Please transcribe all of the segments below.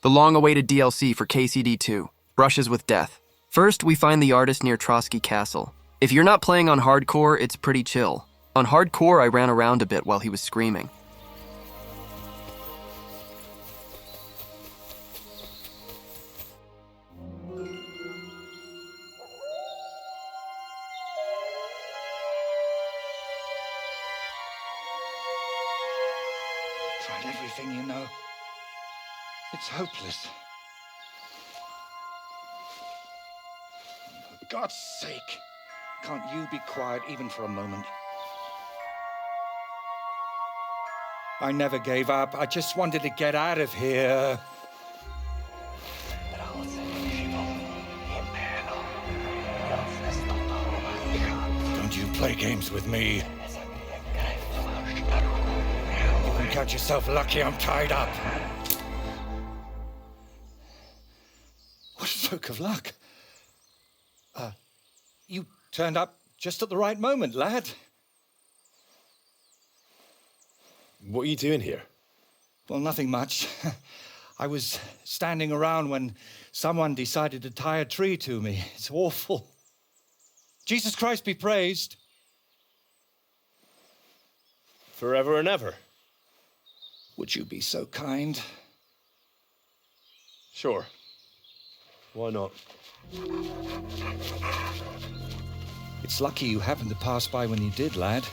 The long-awaited DLC for KCD2, Brushes with Death. First, we find the artist near Trotsky Castle. If you're not playing on hardcore, it's pretty chill. On hardcore, I ran around a bit while he was screaming. Tried everything, you know. It's hopeless. For God's sake, can't you be quiet even for a moment? I never gave up. I just wanted to get out of here. Don't you play games with me. You can count yourself lucky I'm tied up. What a stroke of luck. You turned up just at the right moment, lad. What are you doing here? Well, nothing much. I was standing around when someone decided to tie a tree to me. It's awful. Jesus Christ be praised. Forever and ever? Would you be so kind? Sure. Why not? It's lucky you happened to pass by when you did, lad.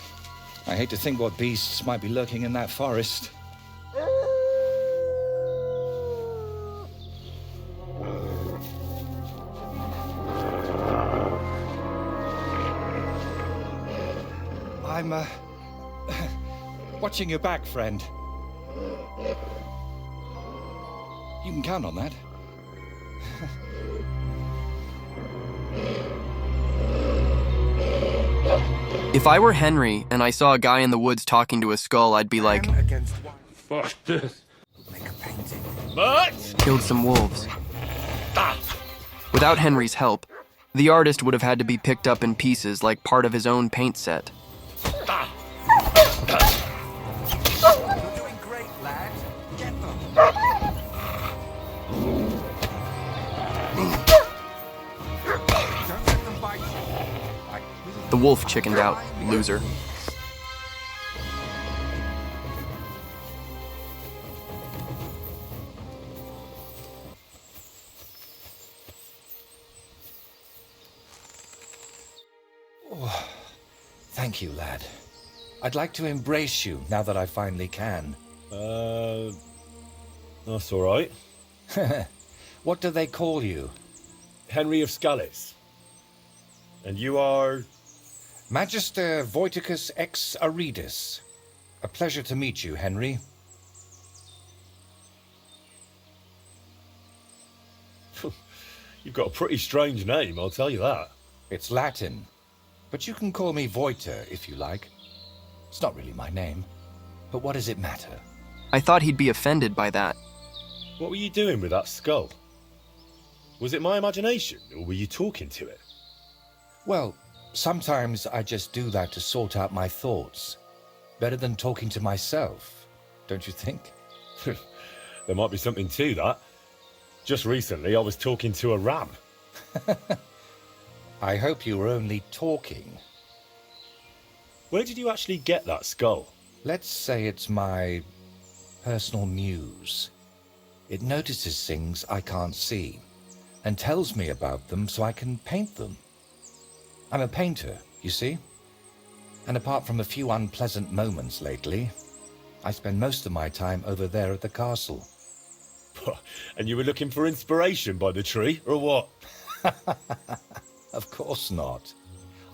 I hate to think what beasts might be lurking in that forest. I'm, watching your back, friend. You can count on that. If I were Henry and I saw a guy in the woods talking to a skull, I'd be like, Fuck this. Make a painting. But killed some wolves. Without Henry's help, the artist would have had to be picked up in pieces like part of his own paint set. You're doing great, lad. Get them. Don't let them bite you. The wolf chickened out, loser. Oh, thank you, lad. I'd like to embrace you now that I finally can. that's all right. What do they call you? Henry of Scallis. And you are? Magister Voiticus ex Aridus. A pleasure to meet you, Henry. You've got a pretty strange name, I'll tell you that. It's Latin, but you can call me Voiter if you like. It's not really my name, but what does it matter? I thought he'd be offended by that. What were you doing with that skull? Was it my imagination, or were you talking to it? Well, sometimes I just do that to sort out my thoughts. Better than talking to myself, don't you think? There might be something to that. Just recently, I was talking to a ram. I hope you were only talking. Where did you actually get that skull? Let's say it's my personal muse. It notices things I can't see and tells me about them so I can paint them. I'm a painter, you see? And apart from a few unpleasant moments lately, I spend most of my time over there at the castle. And you were looking for inspiration by the tree, or what? Of course not.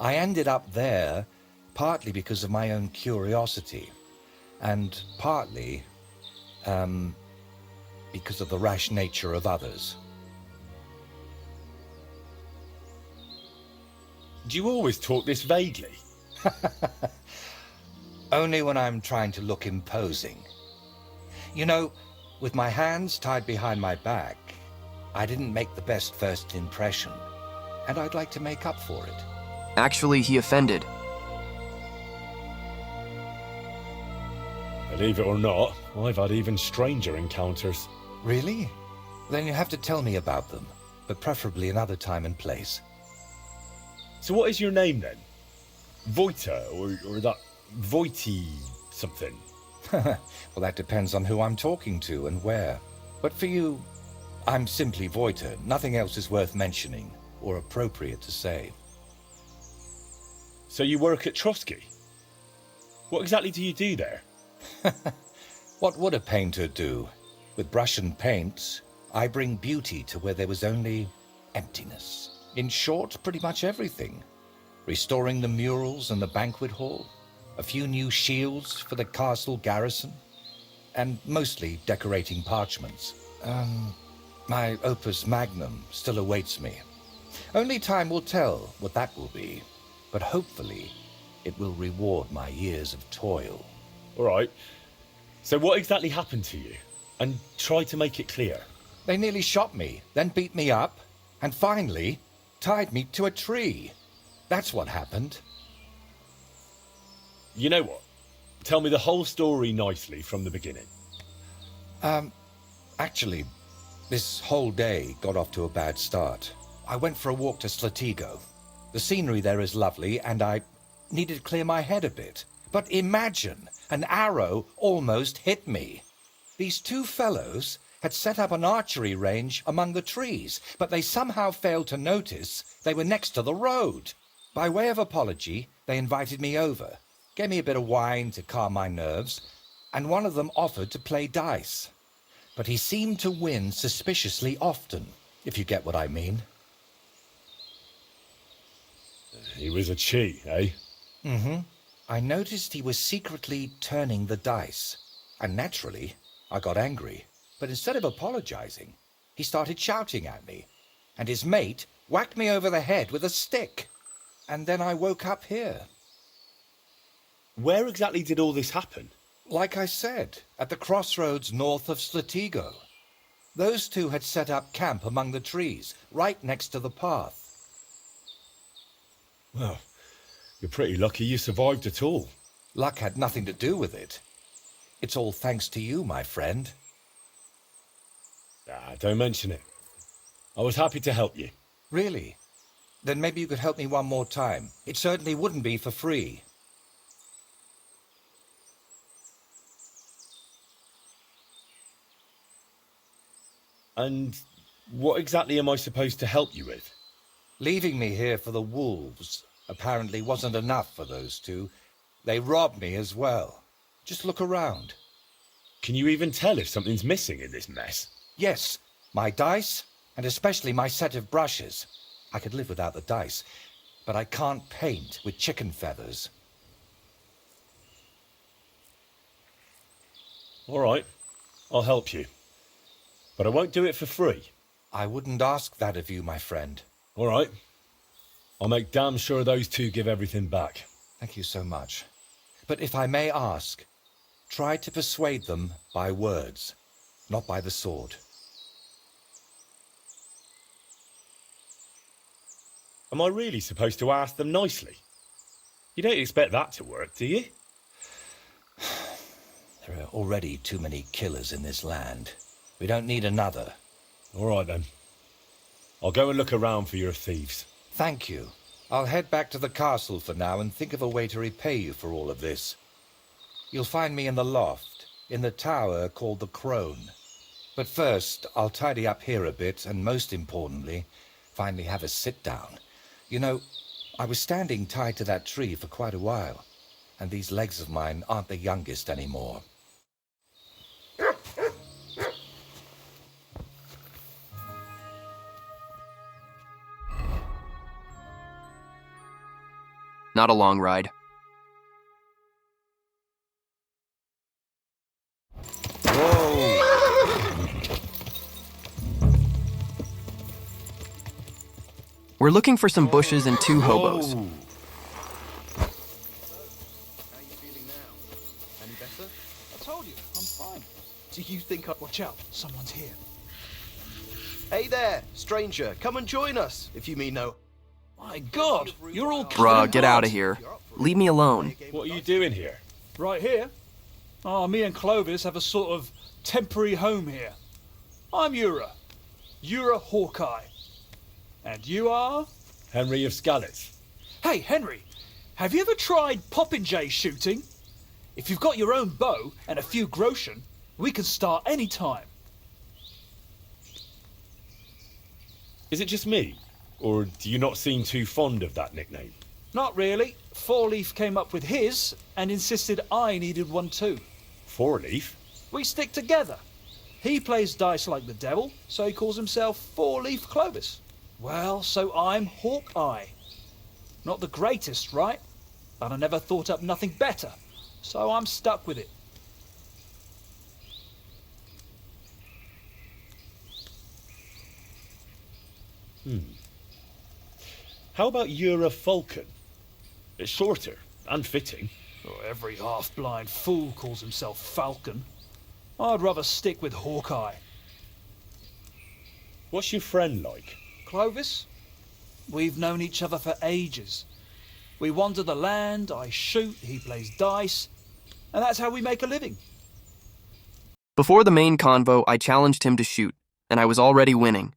I ended up there partly because of my own curiosity, and partly, because of the rash nature of others. Do you always talk this vaguely? Only when I'm trying to look imposing. You know, with my hands tied behind my back, I didn't make the best first impression, and I'd like to make up for it. Actually, he offended. Believe it or not, I've had even stranger encounters. Really? Then you have to tell me about them, but preferably another time and place. So what is your name then? Voita, or that Voiti something? Well, that depends on who I'm talking to and where. But for you, I'm simply Voita. Nothing else is worth mentioning, or appropriate to say. So you work at Trotsky? What exactly do you do there? What would a painter do? With brush and paint, I bring beauty to where there was only emptiness. In short, pretty much everything. Restoring the murals and the banquet hall, a few new shields for the castle garrison, and mostly decorating parchments. My opus magnum still awaits me. Only time will tell what that will be, but hopefully it will reward my years of toil. All right. So what exactly happened to you? And try to make it clear. They nearly shot me, then beat me up, and finally tied me to a tree. That's what happened. You know what? Tell me the whole story nicely from the beginning. Actually, this whole day got off to a bad start. I went for a walk to Slatigo. The scenery there is lovely, and I needed to clear my head a bit. But imagine, an arrow almost hit me. These two fellows had set up an archery range among the trees, but they somehow failed to notice they were next to the road. By way of apology, they invited me over, gave me a bit of wine to calm my nerves, and one of them offered to play dice. But he seemed to win suspiciously often, if you get what I mean. He was a cheat, eh? Mm-hmm. I noticed he was secretly turning the dice, and naturally, I got angry. But instead of apologizing, he started shouting at me, and his mate whacked me over the head with a stick. And then I woke up here. Where exactly did all this happen? Like I said, at the crossroads north of Slatigo. Those two had set up camp among the trees, right next to the path. Well, you're pretty lucky you survived at all. Luck had nothing to do with it. It's all thanks to you, my friend. Don't mention it. I was happy to help you. Really? Then maybe you could help me one more time. It certainly wouldn't be for free. And what exactly am I supposed to help you with? Leaving me here for the wolves apparently wasn't enough for those two. They robbed me as well. Just look around. Can you even tell if something's missing in this mess? Yes, my dice, and especially my set of brushes. I could live without the dice, but I can't paint with chicken feathers. All right, I'll help you. But I won't do it for free. I wouldn't ask that of you, my friend. All right. I'll make damn sure those two give everything back. Thank you so much. But if I may ask, try to persuade them by words, not by the sword. Am I really supposed to ask them nicely? You don't expect that to work, do you? There are already too many killers in this land. We don't need another. All right, then. I'll go and look around for your thieves. Thank you. I'll head back to the castle for now and think of a way to repay you for all of this. You'll find me in the loft, in the tower called the Crone. But first, I'll tidy up here a bit, and most importantly, finally have a sit-down. You know, I was standing tied to that tree for quite a while, and these legs of mine aren't the youngest anymore. Not a long ride. We're looking for some bushes and two hobos. How are you feeling now? Any better? I told you, I'm fine. Do you think I'd watch out? Someone's here. Hey there, stranger. Come and join us, if you mean no. My God, you're all Bruh, get out of here. Leave me alone. What are you doing here? right here. Oh, me and Clovis have a sort of temporary home here. I'm Ura. You're a Hawkeye. And you are? Henry of Skalitz. Hey, Henry, have you ever tried popinjay shooting? If you've got your own bow and a few groschen, we can start any time. Is it just me? Or do you not seem too fond of that nickname? Not really. Four Leaf came up with his and insisted I needed one too. Four Leaf? We stick together. He plays dice like the devil, so he calls himself Four Leaf Clovis. Well, so I'm Hawkeye. Not the greatest, right? But I never thought up nothing better, so I'm stuck with it. How about you're a falcon? It's shorter and fitting. Oh, every half-blind fool calls himself Falcon. I'd rather stick with Hawkeye. What's your friend like? Clovis? We've known each other for ages. We wander the land, I shoot, he plays dice, and that's how we make a living. Before the main convo, I challenged him to shoot, and I was already winning.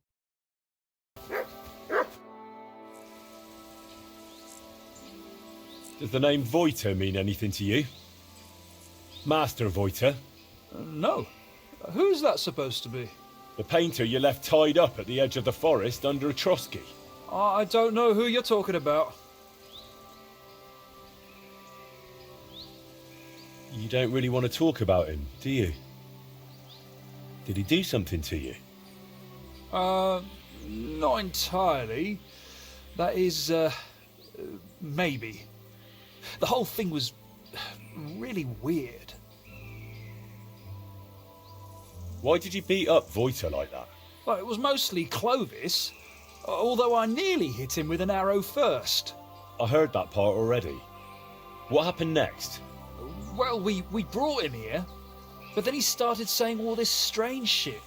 Does the name Voiter mean anything to you? Master Voiter, No. Who's that supposed to be? the painter you left tied up at the edge of the forest under a Trotsky. I don't know who you're talking about. You don't really want to talk about him, do you? Did he do something to you? Not entirely. That is, maybe. The whole thing was really weird. Why did you beat up Voiter like that? Well, it was mostly Clovis, although I nearly hit him with an arrow first. I heard that part already. What happened next? Well, we brought him here, but then he started saying all this strange shit.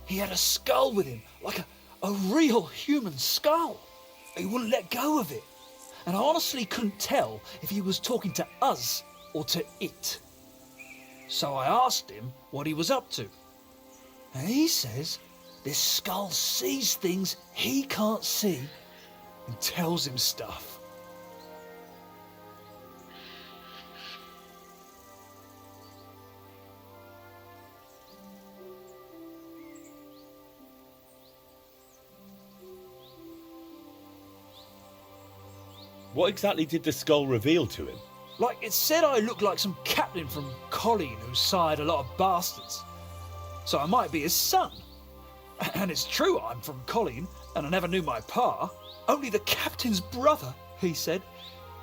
He had a skull with him, like a real human skull. He wouldn't let go of it. And I honestly couldn't tell if he was talking to us or to it. So I asked him what he was up to. And he says this skull sees things he can't see and tells him stuff. What exactly did the skull reveal to him? Like, it said I looked like some captain from Colleen who sired a lot of bastards. So I might be his son. And it's true I'm from Colleen, and I never knew my pa. Only the captain's brother, he said,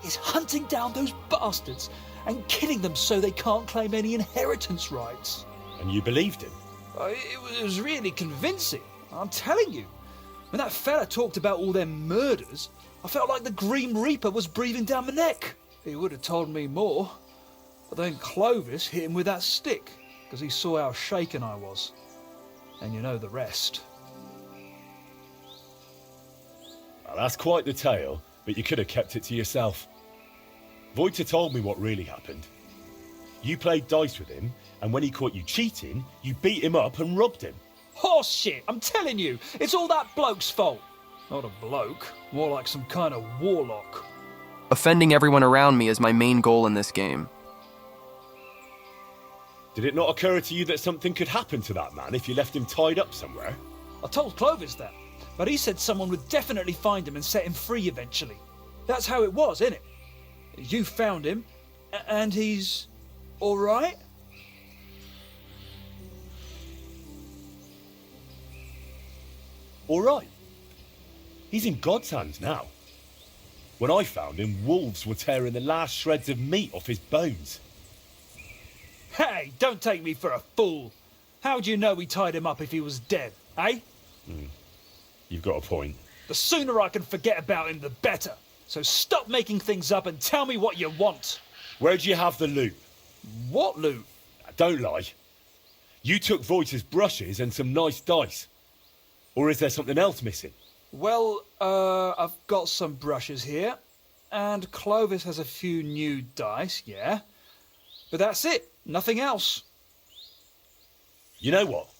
is hunting down those bastards and killing them so they can't claim any inheritance rights. And you believed him? It was really convincing, I'm telling you. When that fella talked about all them murders, I felt like the Grim Reaper was breathing down my neck. He would have told me more. But then Clovis hit him with that stick, because he saw how shaken I was. And you know the rest. Well, that's quite the tale, but you could have kept it to yourself. Voiter told me what really happened. You played dice with him, and when he caught you cheating, you beat him up and robbed him. Horse shit, I'm telling you, it's all that bloke's fault. Not a bloke, more like some kind of warlock. Offending everyone around me is my main goal in this game. Did it not occur to you that something could happen to that man if you left him tied up somewhere? I told Clovis that, but he said someone would definitely find him and set him free eventually. That's how it was, innit? You found him, and he's all right? All right. He's in God's hands now. When I found him, wolves were tearing the last shreds of meat off his bones. Hey, don't take me for a fool. How'd you know we tied him up if he was dead, eh? You've got a point. The sooner I can forget about him, the better. So stop making things up and tell me what you want. Where'd you have the loot? What loot? Don't lie. You took Voiter's brushes and some nice dice. Or is there something else missing? Well, I've got some brushes here. And Clovis has a few new dice, yeah. But that's it. Nothing else. You know what?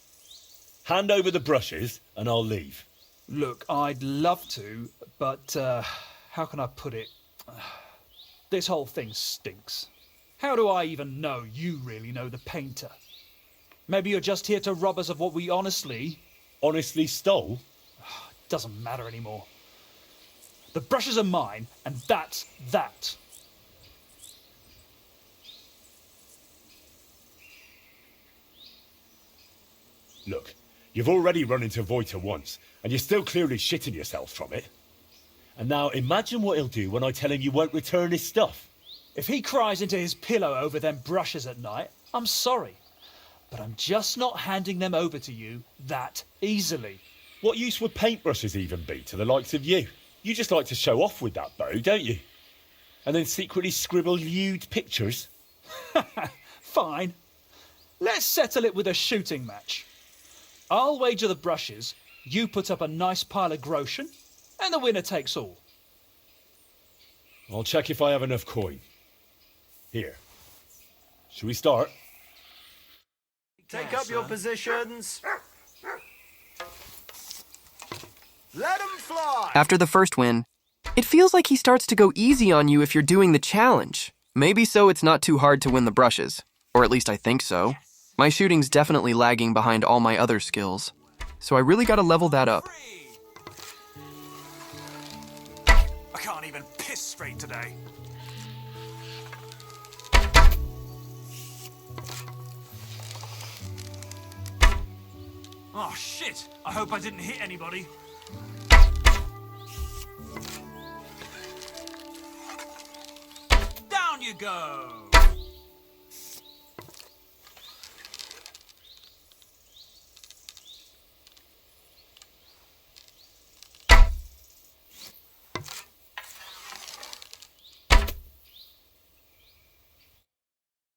Hand over the brushes and I'll leave. Look, I'd love to, but how can I put it? This whole thing stinks. How do I even know you really know the painter? Maybe you're just here to rob us of what we honestly... Honestly stole? Doesn't matter anymore. The brushes are mine, and that's that. Look, you've already run into Voiter once, and you're still clearly shitting yourself from it. And now imagine what he'll do when I tell him you won't return his stuff. If he cries into his pillow over them brushes at night, I'm sorry. But I'm just not handing them over to you that easily. What use would paintbrushes even be to the likes of you? You just like to show off with that bow, don't you? And then secretly scribble lewd pictures? Fine. Let's settle it with a shooting match. I'll wager the brushes, you put up a nice pile of groschen, and the winner takes all. I'll check if I have enough coin. Here. Shall we start? Take up your positions. Let 'em fly! After the first win, it feels like he starts to go easy on you if you're doing the challenge. Maybe so it's not too hard to win the brushes. Or at least I think so. My shooting's definitely lagging behind all my other skills. So I really gotta level that up. I can't even piss straight today. Oh shit! I hope I didn't hit anybody. Down you go!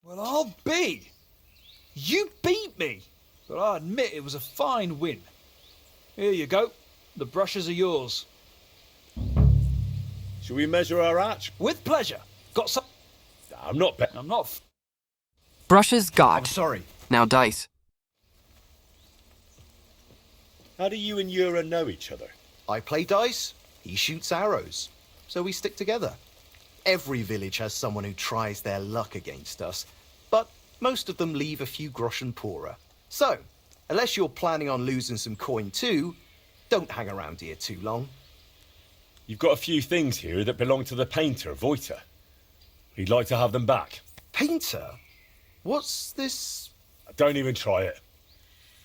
Well, I'll be. You beat me. But I admit it was a fine win. Here you go. The brushes are yours. Shall we measure our arch? With pleasure. Got some... I'm not bet. I'm not... Brushes I'm got. sorry. Now dice. How do you and Yura know each other? I play dice, he shoots arrows. So we stick together. Every village has someone who tries their luck against us, but most of them leave a few groschen poorer. So, unless you're planning on losing some coin too, don't hang around here too long. You've got a few things here that belong to the painter, Voiter. He'd like to have them back. Painter? What's this? Don't even try it.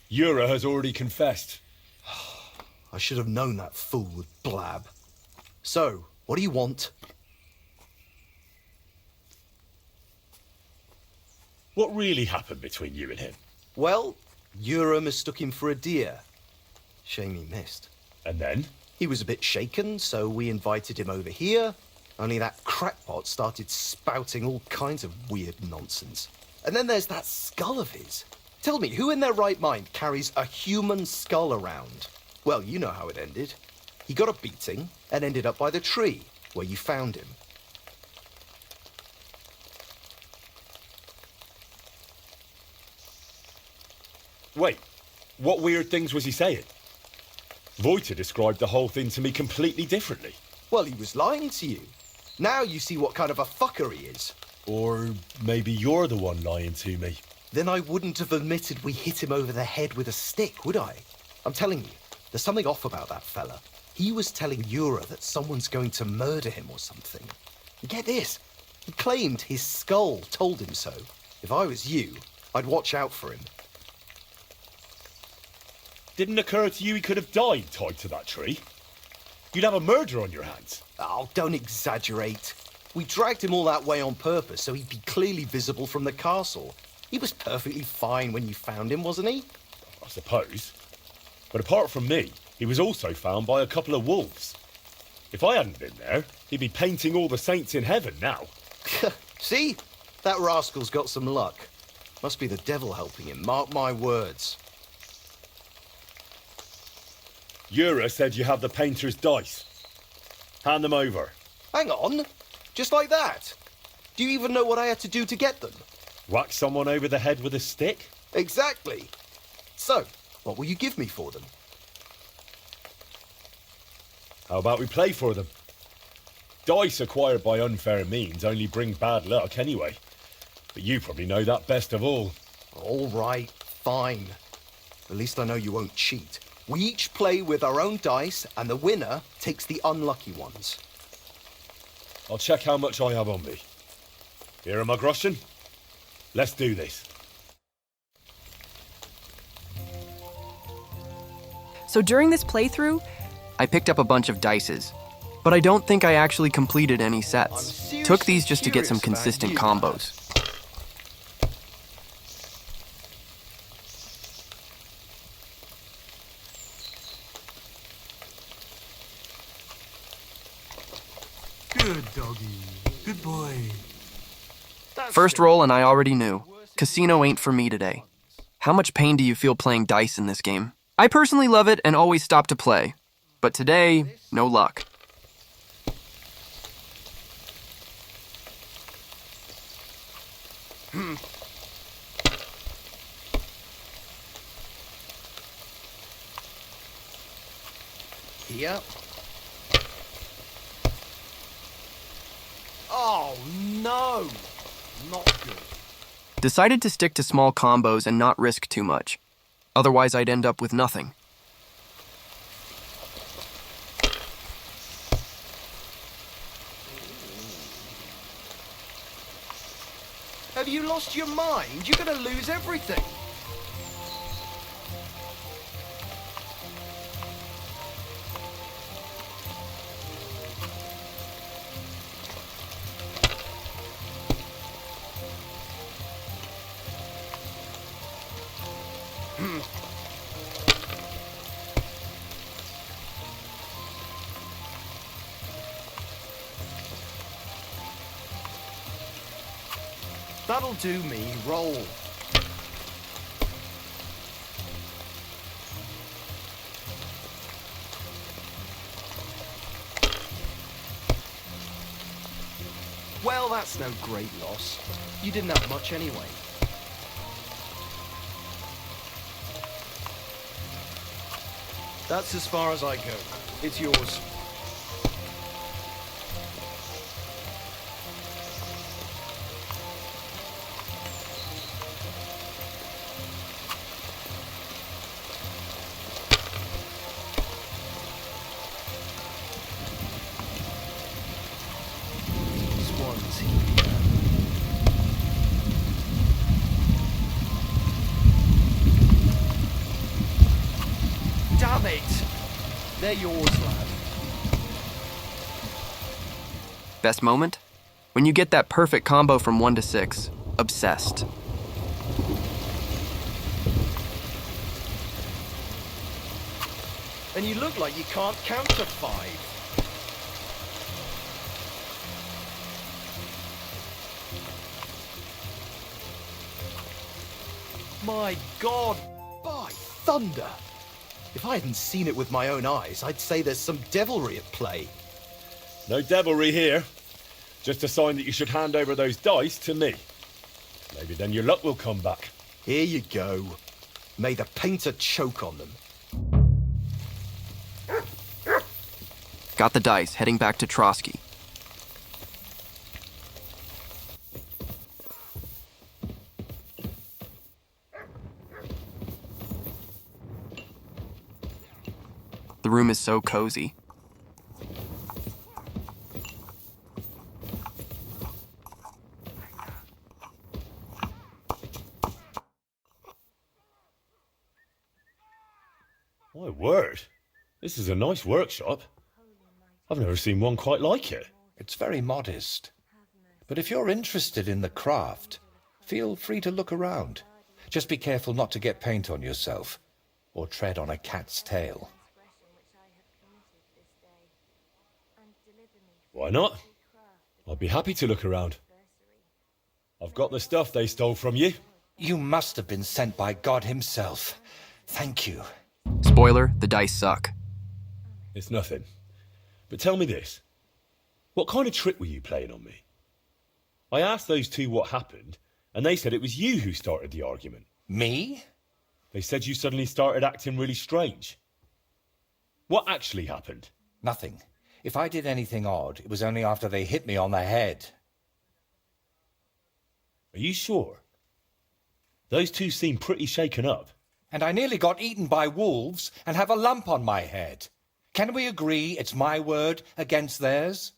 Yura has already confessed. I should have known that fool would blab. So, what do you want? What really happened between you and him? Well, Yura mistook him for a deer. Shame he missed. And then? He was a bit shaken, so we invited him over here. Only that crackpot started spouting all kinds of weird nonsense. And then there's that skull of his. Tell me, who in their right mind carries a human skull around? Well, you know how it ended. He got a beating and ended up by the tree, where you found him. Wait, what weird things was he saying? Voiter described the whole thing to me completely differently. Well, he was lying to you. Now you see what kind of a fucker he is. Or maybe you're the one lying to me. Then I wouldn't have admitted we hit him over the head with a stick, would I? I'm telling you, there's something off about that fella. He was telling Yura that someone's going to murder him or something. And get this, he claimed his skull told him so. If I was you, I'd watch out for him. Didn't occur to you he could have died tied to that tree? You'd have a murder on your hands. Oh, don't exaggerate. We dragged him all that way on purpose so he'd be clearly visible from the castle. He was perfectly fine when you found him, wasn't he? I suppose. But apart from me, he was also found by a couple of wolves. If I hadn't been there, he'd be painting all the saints in heaven now. See? That rascal's got some luck. Must be the devil helping him, mark my words. Yura said you have the painter's dice. Hand them over. Hang on. Just like that? Do you even know what I had to do to get them? Whack someone over the head with a stick? Exactly. So, What will you give me for them? How about we play for them? Dice acquired by unfair means only bring bad luck anyway. But you probably know that best of all. All right, fine. At least I know you won't cheat. We each play with our own dice, and the winner takes the unlucky ones. I'll check how much I have on me. Here am I, groschen? Let's do this. So during this playthrough, I picked up a bunch of dices, but I don't think I actually completed any sets. Took these just to get some consistent combos. Good doggy. Good boy. First roll and I already knew. Casino ain't for me today. How much pain do you feel playing dice in this game? I personally love it and always stop to play. But today, no luck. Here. Oh, no! Not good. Decided to stick to small combos and not risk too much. Otherwise, I'd end up with nothing. Have you lost your mind? You're gonna lose everything. That'll do me. Roll. Well, that's no great loss. You didn't have much anyway. That's as far as I go. It's yours. Swans here. Damn it! They're yours, lad. Best moment? When you get that perfect combo from 1 to 6. Obsessed. And you look like you can't count to 5. My God! By thunder! If I hadn't seen it with my own eyes, I'd say there's some devilry at play. No devilry here. Just a sign that you should hand over those dice to me. Maybe then your luck will come back. Here you go. May the painter choke on them. Got the dice, heading back to Trotsky. The room is so cozy. My word. This is a nice workshop. I've never seen one quite like it. It's very modest. But if you're interested in the craft, feel free to look around. Just be careful not to get paint on yourself, or tread on a cat's tail. Why not? I'd be happy to look around. I've got the stuff they stole from you. You must have been sent by God himself. Thank you. Spoiler, the dice suck. It's nothing. But tell me this. What kind of trick were you playing on me? I asked those two what happened, and they said it was you who started the argument. Me? They said you suddenly started acting really strange. What actually happened? Nothing. If I did anything odd, it was only after they hit me on the head. Are you sure? Those two seem pretty shaken up. And I nearly got eaten by wolves and have a lump on my head. Can we agree it's my word against theirs?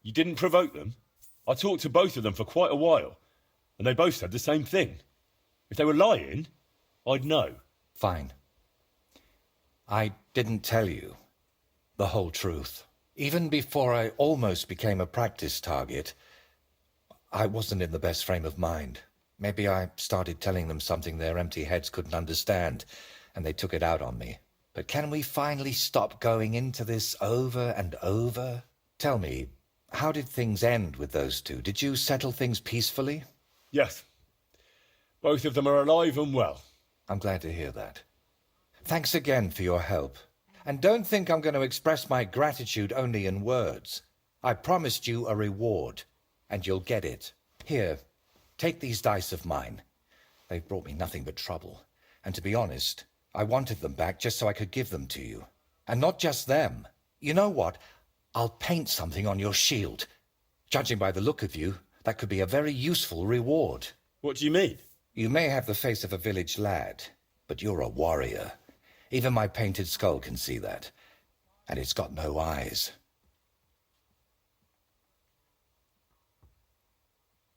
You didn't provoke them? I talked to both of them for quite a while, and they both said the same thing. If they were lying, I'd know. Fine. I didn't tell you the whole truth. Even before I almost became a practice target, I wasn't in the best frame of mind. Maybe I started telling them something their empty heads couldn't understand, and they took it out on me. But can we finally stop going into this over and over? Tell me, how did things end with those two? Did you settle things peacefully? Yes. Both of them are alive and well. I'm glad to hear that. Thanks again for your help. And don't think I'm going to express my gratitude only in words. I promised you a reward, and you'll get it. Here, take these dice of mine. They've brought me nothing but trouble. And to be honest, I wanted them back just so I could give them to you. And not just them. You know what? I'll paint something on your shield. Judging by the look of you, that could be a very useful reward. What do you mean? You may have the face of a village lad, but you're a warrior. Even my painted skull can see that. And it's got no eyes.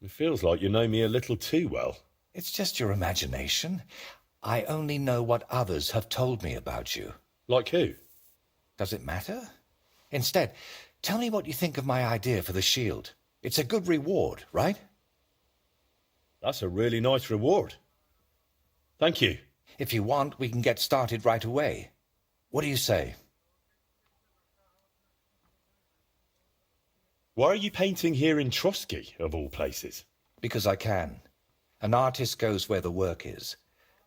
It feels like you know me a little too well. It's just your imagination. I only know what others have told me about you. Like who? Does it matter? Instead, tell me what you think of my idea for the shield. It's a good reward, right? That's a really nice reward. Thank you. If you want, we can get started right away. What do you say? Why are you painting here in Trotsky, of all places? Because I can. An artist goes where the work is.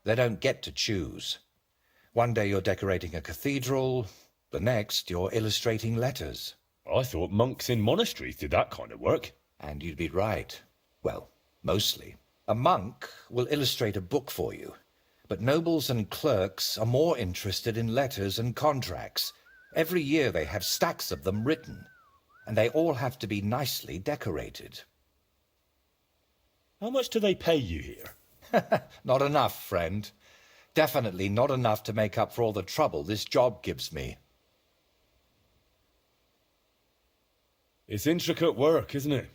They don't get to choose. One day you're decorating a cathedral, the next you're illustrating letters. I thought monks in monasteries did that kind of work. And you'd be right. Well, mostly. A monk will illustrate a book for you, but nobles and clerks are more interested in letters and contracts. Every year they have stacks of them written, and they all have to be nicely decorated. How much do they pay you here? Not enough, friend. Definitely not enough to make up for all the trouble this job gives me. It's intricate work, isn't it?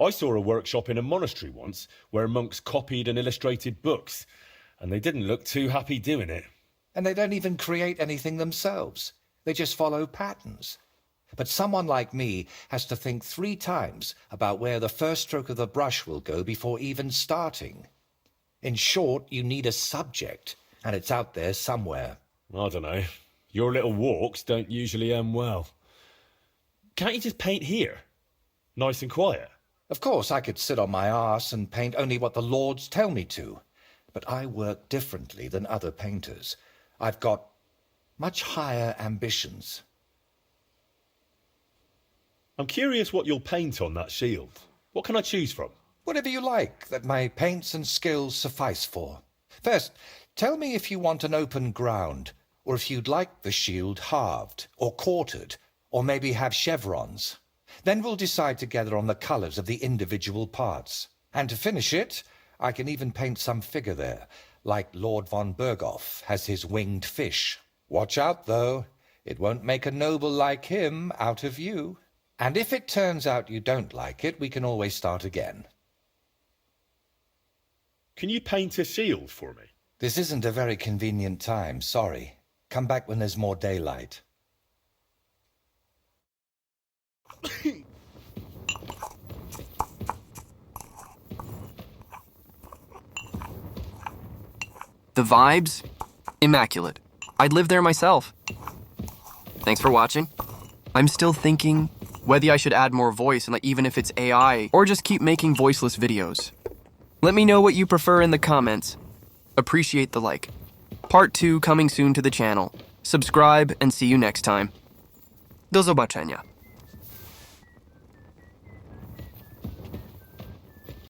I saw a workshop in a monastery once where monks copied and illustrated books, and they didn't look too happy doing it. And they don't even create anything themselves. They just follow patterns. But someone like me has to think 3 times about where the first stroke of the brush will go before even starting. In short, you need a subject, and it's out there somewhere. I don't know. Your little walks don't usually end well. Can't you just paint here? Nice and quiet. Of course, I could sit on my arse and paint only what the lords tell me to. But I work differently than other painters. I've got much higher ambitions. I'm curious what you'll paint on that shield. What can I choose from? Whatever you like that my paints and skills suffice for. First, tell me if you want an open ground, or if you'd like the shield halved, or quartered, or maybe have chevrons. Then we'll decide together on the colours of the individual parts. And to finish it, I can even paint some figure there, like Lord von Berghoff has his winged fish. Watch out, though. It won't make a noble like him out of you. And if it turns out you don't like it, we can always start again. Can you paint a shield for me? This isn't a very convenient time, sorry. Come back when there's more daylight. The vibes? Immaculate. I'd live there myself. Thanks for watching. I'm still thinking whether I should add more voice, and even if it's AI, or just keep making voiceless videos. Let me know what you prefer in the comments. Appreciate the like. Part 2 coming soon to the channel. Subscribe and see you next time. Do zobaczenia.